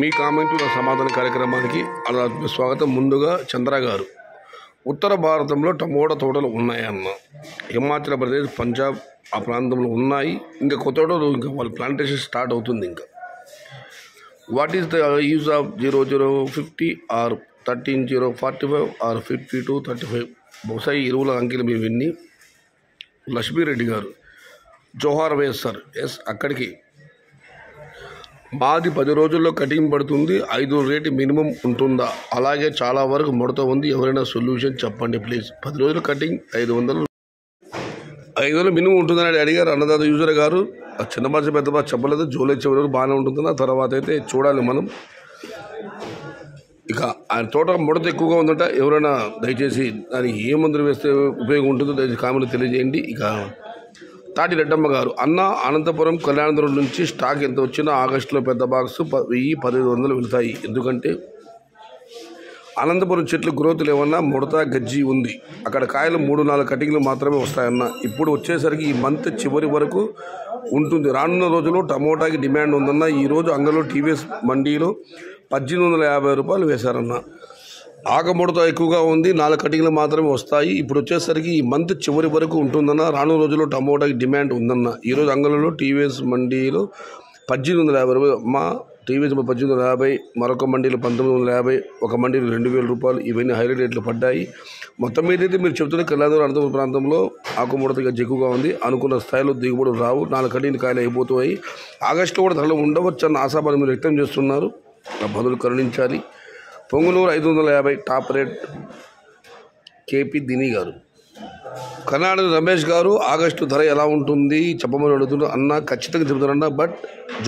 మీ కామెంటు సమాధాన కార్యక్రమానికి స్వాగతం. ముందుగా చంద్ర గారు, ఉత్తర భారతంలో టమోటా తోటలు ఉన్నాయన్న, హిమాచల్ ప్రదేశ్, పంజాబ్ ఆ ప్రాంతంలో ఉన్నాయి. ఇంకా కొత్త తోటలు ఇంకా వాళ్ళ ప్లాంటేషన్ స్టార్ట్ అవుతుంది. ఇంకా what is the use of 0050 or 13045 or 5235? బహుశా ఈ ఎరువుల అంకెలు మేము విన్ని. లక్ష్మీరెడ్డి గారు, జోహార్ వైఎస్ఆర్. ఎస్, అక్కడికి మాది 10 రోజుల్లో కటింగ్ పడుతుంది. 5 రేటు మినిమం ఉంటుందా? అలాగే చాలా వరకు ముడత ఉంది. ఎవరైనా సొల్యూషన్ చెప్పండి ప్లీజ్. 10 రోజులు కటింగ్ 500 మినిమం ఉంటుందని అడిగారు అన్నదాత యూజర్ గారు. చిన్న భాష పెద్ద భాష చెప్పలేదు. జూలై చివరి వరకు బాగానే ఉంటుందా, తర్వాత అయితే చూడాలి మనం. ఇక ఆయన తోట ముడత ఎక్కువగా ఉందంట. ఎవరైనా దయచేసి దానికి ఏ మందులు వేస్తే ఉపయోగం ఉంటుందో దయచేసి కామెంట్ తెలియజేయండి. ఇక తాటి రెడ్డమ్మ గారు, అన్న అనంతపురం కళ్యాణదుర్గం నుంచి స్టాక్ ఎంత వచ్చినా ఆగస్టులో పెద్ద బాక్స్ 1000-1500 వెళ్తాయి. ఎందుకంటే అనంతపురం చెట్లు గ్రోత్ లేవన్నా, ముడత గజ్జి ఉంది. అక్కడ కాయలు 3-4 కటింగ్లు మాత్రమే వస్తాయన్న. ఇప్పుడు వచ్చేసరికి ఈ మంత్ చివరి వరకు ఉంటుంది. రానున్న రోజుల్లో టమోటాకి డిమాండ్ ఉందన్న. ఈరోజు అంగంలో టీవీఎస్ మండీలో 1850 రూపాయలు వేశారన్న. ఆగముడత ఎక్కువగా ఉంది. 4 కటింగ్లు మాత్రమే వస్తాయి. ఇప్పుడు వచ్చేసరికి ఈ మంత్ చివరి వరకు ఉంటుందన్న. రానున్న రోజుల్లో టమోటాకి డిమాండ్ ఉందన్న. ఈరోజు అంగంలో టీవీఎస్ మండీలో 1850 రూపాయలు. మా టీవీఎస్ 1850, మరొక మండీలో 1950, ఒక మండీలో 2000 రూపాయలు. ఇవన్నీ హైలైట్ రేట్లు పడ్డాయి. మొత్తం మీద అయితే మీరు చెబుతున్న కళ్యాణదుర్గం అనంతపురం ప్రాంతంలో ఆకుముడత ఎక్కువగా ఉంది. అనుకున్న స్థాయిలో దిగుబడులు రావు. 4 కటింగ్ కాయలు అయిపోతాయి. ఆగస్టులో కూడా ధరలు ఉండవచ్చు అన్న ఆశాభావం మీరు వ్యక్తం చేస్తున్నారు. ఆ బదులు కరుణించాలి. Punganur 550 top rate. కేపీ దిని గారు, కర్ణాటక రమేష్ గారు, ఆగస్టు ధర ఎలా ఉంటుంది చెప్పమని అడుగుతున్నారు. అన్న ఖచ్చితంగా చెబుతారన్న, బట్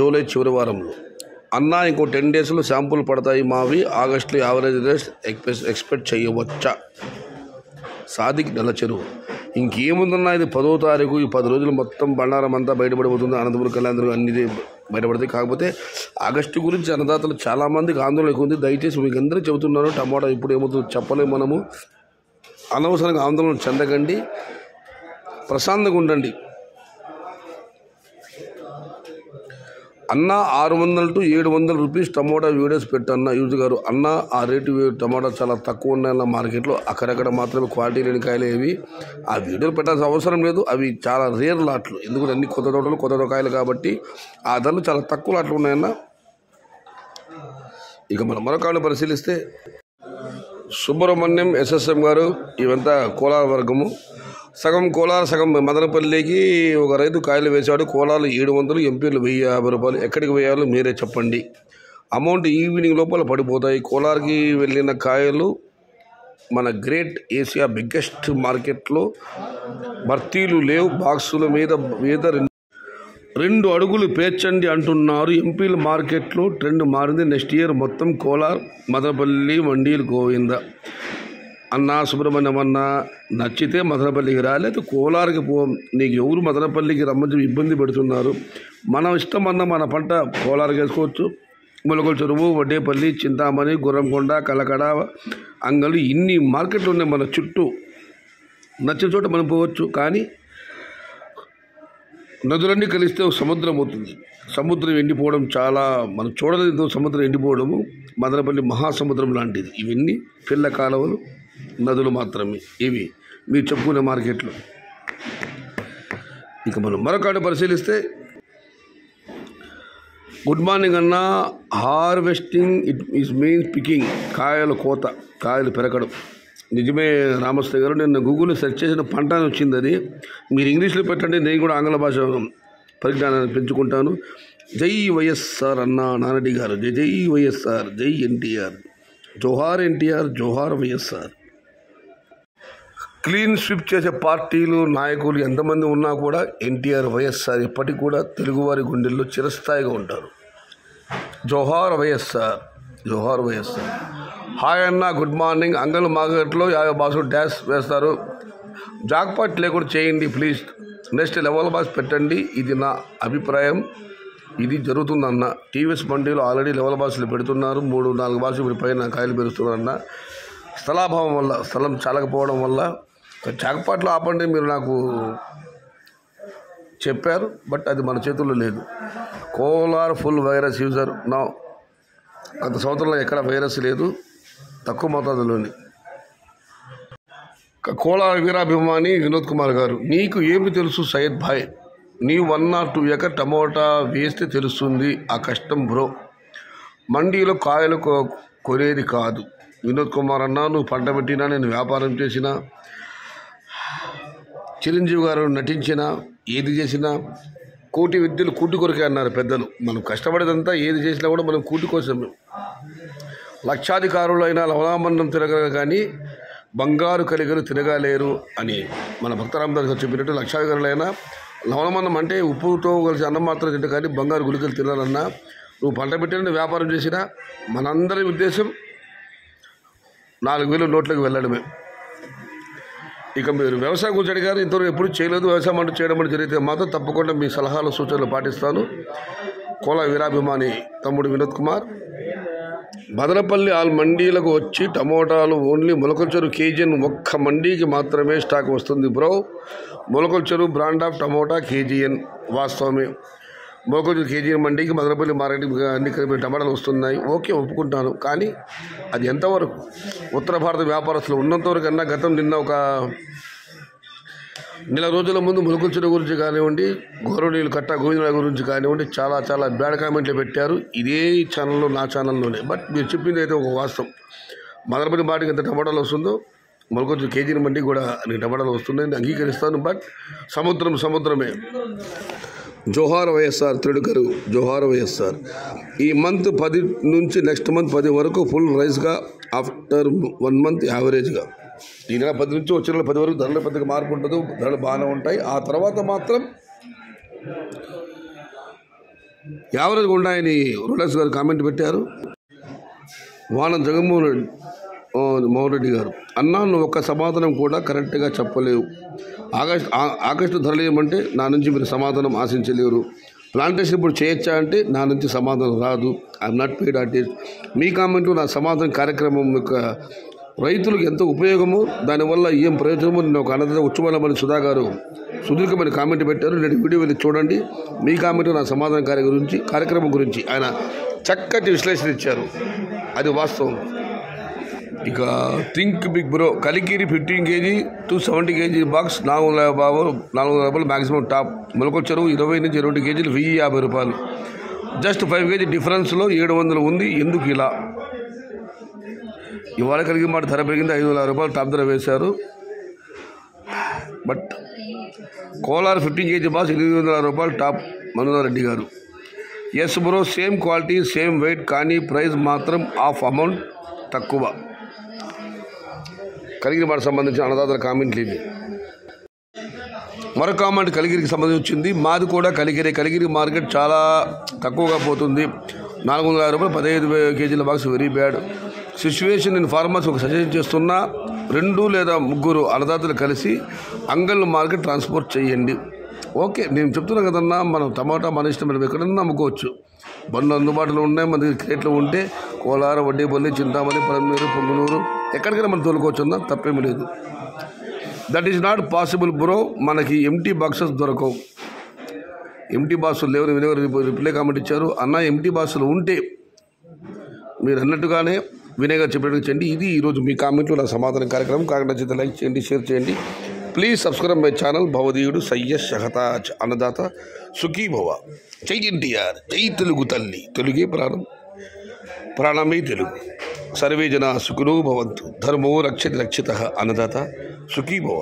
జూలై చివరి వారంలో అన్న. ఇంకో 10 డేస్లో శాంపుల్ పడతాయి మావి. ఆగస్టులో యావరేజ్ రేట్ ఎక్స్పెక్ట్ చేయవచ్చా? సాదిక్ నెలచెరువు, ఇంకేముందన్నా ఇది 10వ తారీఖు. ఈ 10 రోజులు మొత్తం బండారం అంతా బయటపడిపోతుంది. అనంతపురం కళ్యాణదుర్గం అన్ని బయటపడతాయి. కాకపోతే ఆగస్టు గురించి అన్నదాతలు చాలామందికి ఆందోళన ఎక్కువ ఉంది. దయచేసి మీకు అందరికీ చెబుతున్నాను, టమాటా ఇప్పుడు ఏమవుతుందో చెప్పలేము మనము. అనవసరంగా ఆందోళన చెందకండి, ప్రశాంతంగా ఉండండి. అన్న 600 to 700 రూపీస్ టమోటా వీడియోస్ పెట్టన్న యూజ్ గారు. అన్న ఆ రేటు టమాటా చాలా తక్కువ ఉన్నాయన్న మార్కెట్లో. అక్కడక్కడ మాత్రమే క్వాలిటీ లేని కాయలు ఏవి ఆ వీడియోలు పెట్టాల్సిన అవసరం లేదు. అవి చాలా రేర్ లాట్లు. ఎందుకంటే అన్ని కొత్త తోటలు కొత్త కాయలు కాబట్టి ఆ ధరలు చాలా తక్కువ లాట్లు ఉన్నాయన్న. ఇక మనం మరొక పరిశీలిస్తే సుబ్రహ్మణ్యం ఎస్ఎస్ఎం గారు, ఇవంతా కోలార్ వర్గము. సగం కోలార్ సగం మదనపల్లికి ఒక రైతు కాయలు వేశాడు. కోలార్లు 700, ఎంపీలు 1050 రూపాయలు. ఎక్కడికి వేయాలో మీరే చెప్పండి. అమౌంట్ ఈవినింగ్ లోపల పడిపోతాయి. కోలార్కి వెళ్ళిన కాయలు మన గ్రేట్ ఏషియా బిగ్గెస్ట్ మార్కెట్లో భర్తీలు లేవు. బాక్సుల మీద 2 అడుగులు పేర్చండి అంటున్నారు. ఎంపీల మార్కెట్లో ట్రెండ్ మారింది. నెక్స్ట్ ఇయర్ మొత్తం కోలార్ మదనపల్లి మండీలు గోవిందా. అన్నా సుబ్రహ్మణ్యం అన్న, నచ్చితే మదనపల్లికి రాలేదు, కోలార్కి పో. నీకు ఎవరు మదనపల్లికి రమ్మని ఇబ్బంది పెడుతున్నారు? మన ఇష్టం అన్న, మన పంట కోలార్కి వేసుకోవచ్చు. ములకల చెరువు, వడ్డేపల్లి, చింతామణి, గుర్రంకొండ, కలకడ, అంగళ్ళు ఇన్ని మార్కెట్లు ఉన్నాయి మన చుట్టూ. నచ్చిన చోట మనం పోవచ్చు. కానీ నదులన్నీ కలిస్తే సముద్రం అవుతుంది. సముద్రం ఎండిపోవడం చాలా మనం చూడలేదు. సముద్రం ఎండిపోవడము మదనపల్లి మహాసముద్రం లాంటిది. ఇవన్నీ పిల్ల కాలువలు, నదులు మాత్రమే ఇవి మీరు చెప్పుకునే మార్కెట్లు. ఇక మనం మరొకటి పరిశీలిస్తే, గుడ్ మార్నింగ్ అన్న. Harvesting it is means picking. కాయలు కోత, కాయలు పెరగడం. నిజమే రామస్తే గారు. నేను గూగుల్లో సెర్చ్ చేసిన పంట అని వచ్చింది. అది మీరు ఇంగ్లీష్లో పెట్టండి, నేను కూడా ఆంగ్ల భాష పరిజ్ఞానాన్ని పెంచుకుంటాను. జై వైఎస్ఆర్ అన్న నారెడ్డి గారు. జై జై వైఎస్ఆర్, జై ఎన్టీఆర్, జోహార్ ఎన్టీఆర్, జోహార్ వైఎస్ఆర్. క్లీన్ స్వీప్ చేసే పార్టీలు నాయకులు ఎంతమంది ఉన్నా కూడా ఎన్టీఆర్, వైఎస్ఆర్ ఇప్పటికి కూడా తెలుగువారి గుండెల్లో చిరస్థాయిగా ఉంటారు. జోహార్ వైఎస్ఆర్, జోహార్ వైఎస్ఆర్. హాయ్ అన్న, గుడ్ మార్నింగ్. అంగల్ మార్కెట్లో 50 బాక్సులు డ్యాష్ వేస్తారు. జాక్పాట్ లేకుండా చేయండి ప్లీజ్. నెక్స్ట్ లెవెల్ బాక్స్ పెట్టండి. ఇది నా అభిప్రాయం. ఇది జరుగుతుందన్న. టీవీఎస్ మండీలో ఆల్రెడీ లెవెల్ బాక్సులు పెడుతున్నారు. 3-4 బాక్సులు పైన కాయలు పెరుస్తున్నారన్న. స్థలాభావం వల్ల, స్థలం చాలకపోవడం వల్ల జాక్పాట్లో ఆపండి. మీరు నాకు చెప్పారు, బట్ అది మన చేతుల్లో లేదు. కోలార్ ఫుల్ వైరస్ యూజర్ నా గత సంవత్సరంలో ఎక్కడ వైరస్ లేదు, తక్కువ మోతాదులోని. కోలార్ వీరాభిమాని వినోద్ కుమార్ గారు, నీకు ఏమి తెలుసు సయ్యద్ భాయ్, నీవు 1 or 2 ఎకర్ టమోటా వేస్తే తెలుస్తుంది ఆ కష్టం బ్రో. మండీలో కాయలు కొనేది కాదు. వినోద్ కుమార్ అన్నా, నువ్వు పంట పెట్టినా, నేను వ్యాపారం చేసినా, చిరంజీవి గారు నటించినా, ఏది చేసినా కోటి విద్యలు కూటి కొరకే అన్నారు పెద్దలు. మనం కష్టపడేదంతా ఏది చేసినా కూడా మనం కూటి కోసం. లక్షాధికారులు అయినా లవణామన్నం తిరగరు కానీ బంగారు కలిగలు తిరగలేరు అని మన భక్తరామదాస్ గారు చెప్పినట్టు, లక్షాధికారులైనా లవణమన్నం అంటే ఉప్పుతో కలిసి అన్నం మాత్రం తింటే కానీ బంగారు గుళికలు తినాలన్నా, నువ్వు పంట పెట్టిన వ్యాపారం చేసినా మనందరి ఉద్దేశం 4,000 నోట్లకు వెళ్ళడమే. ఇక మీరు వ్యవసాయం గురించి అడిగారు, ఇంతవరకు ఎప్పుడు చేయలేదు. వ్యవసాయం అంటూ చేయడం అంటూ జరిగితే మాత్రం తప్పకుండా మీ సలహాలు సూచనలు పాటిస్తాను. కోలా వీరాభిమాని తమ్ముడు వినోద్ కుమార్. మదనపల్లి ఆల్ మండీలకు వచ్చి టమోటాలు ఓన్లీ మొలకల చెరువు కేజీఎన్ ఒక్క మండీకి మాత్రమే స్టాక్ వస్తుంది బ్రో. మొలకల చెరువు బ్రాండ్ ఆఫ్ టమోటా కేజీఎన్ వాస్తవమే. మొలకల చెరువు కేజీఎన్ మండీకి మదనపల్లి మార్కెట్ అన్ని కలిపి టమాటాలు వస్తున్నాయి. ఓకే, ఒప్పుకుంటాను. కానీ అది ఎంతవరకు ఉత్తర భారత వ్యాపారస్తులు ఉన్నంతవరకు అన్నా, గతం నిన్న ఒక నెల రోజుల ముందు మొలకల చెరువు గురించి కానివ్వండి, గౌరవనీయులు కట్టా గోవిందరావు గురించి కానివ్వండి, చాలా చాలా బ్యాడ్ కామెంట్లు పెట్టారు ఇదే ఛానల్లో, నా ఛానల్లోనే. బట్ మీరు చెప్పింది అయితే ఒక వాస్తవం. మదనపల్లి మాటికి ఎంత టమాటాలు వస్తుందో మొలకల చెరువు కేజీఎన్ మండీకి కూడా అన్ని టమాటాలు వస్తున్నాయని అంగీకరిస్తాను. బట్ సముద్రమే. జోహార్ వైఎస్ఆర్ త్రిడుకరు, జోహార్ వైఎస్ఆర్. ఈ మంత్ 10 నుంచి నెక్స్ట్ మంత్ 10 వరకు ఫుల్ రైస్గా, ఆఫ్టర్ 1 month యావరేజ్గా. ఈ నెల 10 నుంచి వచ్చే నెల 10 వరకు ధరలు పెద్దగా మార్పు ఉండదు, ధరలు బాగానే ఉంటాయి. ఆ తర్వాత మాత్రం యావరేజ్గా ఉంటాయని రూలర్స్ గారు కామెంట్ పెట్టారు. వాన జగన్మోహన్ రెడ్డి గారు, అన్నా నువ్వు ఒక్క సమాధానం కూడా కరెక్ట్గా చెప్పలేవు. ఆగస్టు ధరలు ఏమంటే నా నుంచి మీరు సమాధానం ఆశించలేరు. ప్లాంటేషన్ ఇప్పుడు చేయొచ్చా అంటే నా నుంచి సమాధానం రాదు. I'm not paid artist. మీ కామెంటు నా సమాధానం కార్యక్రమం యొక్క రైతులకు ఎంత ఉపయోగమో, దానివల్ల ఏం ప్రయోజనమో నేను ఒక అన్నదాత ఉచ్చుమలమని సుధా గారు సుదీర్ఘమైన కామెంట్ పెట్టారు. నేను వీడియో వెళ్ళి చూడండి. మీ కామెంటు నా సమాధానం కార్యక్రమం గురించి ఆయన చక్కటి విశ్లేషణ ఇచ్చారు. అది వాస్తవం. ఇక think big bro, Kalikiri 15 kg to 70 kg box 400 రూపాయలు మ్యాక్సిమం టాప్. మొలకల చెరువు 20 నుంచి 20 kg 1,050 రూపాయలు. జస్ట్ 5 kg డిఫరెన్స్లో 700 ఉంది. ఎందుకు ఇలా? ఇవాళ కలిగి మాట ధర పెరిగింది, 500 రూపాయలు టాప్ ధర వేశారు. బట్ కోలార్ 15 kg బాక్స్ 800 రూపాయలు టాప్. మనోహర్ రెడ్డి గారు, yes bro, same quality same weight కానీ ప్రైస్ మాత్రం హాఫ్ అమౌంట్ తక్కువ. కలిగిరి మాట సంబంధించిన అన్నదాతల కామెంట్లు ఇది. మరొక కామెంట్ కలిగిరికి సంబంధించి వచ్చింది. మాది కూడా కలిగిరి మార్కెట్ చాలా తక్కువగా పోతుంది. 450 రూపాయలు 15 kg box very bad situation. నేను ఫార్మర్స్ ఒక సజెషన్ చేస్తున్నా, 2 లేదా 3 అన్నదాతలు కలిసి అంగళ్ళు మార్కెట్ ట్రాన్స్పోర్ట్ చేయండి. ఓకే, నేను చెప్తున్నా కదన్నా, మనం టమాటా మన ఇష్టం, మనం ఎక్కడన్నా అమ్ముకోవచ్చు. బండ్లు అందుబాటులో ఉన్నాయి, మన దగ్గర క్రేట్లు ఉంటే కోలార, వడ్డేపల్లి, చింతామణి, పలమనేరు, పొంగునూరు ఎక్కడికైనా మనం తోలుకోవచ్చు అన్నా, తప్పేమీ లేదు. That is not possible bro. మనకి ఎంటీ బాక్సెస్ దొరకవు. ఎంటీ బాక్సులు లేవని వినేవారు రిప్లై కామెంట్ ఇచ్చారు. అన్న ఎంటీ బాక్సులు ఉంటే మీరు అన్నట్టుగానే వినయ్ గారు చెప్పినట్టుగా చేయండి. ఇది ఈరోజు మీ కామెంట్లు నా సమాధాన కార్యక్రమం. కాకుండా లైక్ చేయండి, షేర్ చేయండి. Please subscribe my channel. భవదీయుడు సయ్యద్ షహతాజ్ అన్నదాత సుఖీ భవ. జై ఎన్టీఆర్, జై తెలుగు తల్లి, తెలుగే ప్రాణం, ప్రాణమే తెలుగు. సర్వే జనా సుఖినో భవంతు. ధర్మో రక్షతి రక్షితః. అన్నదాత సుఖీ భవ.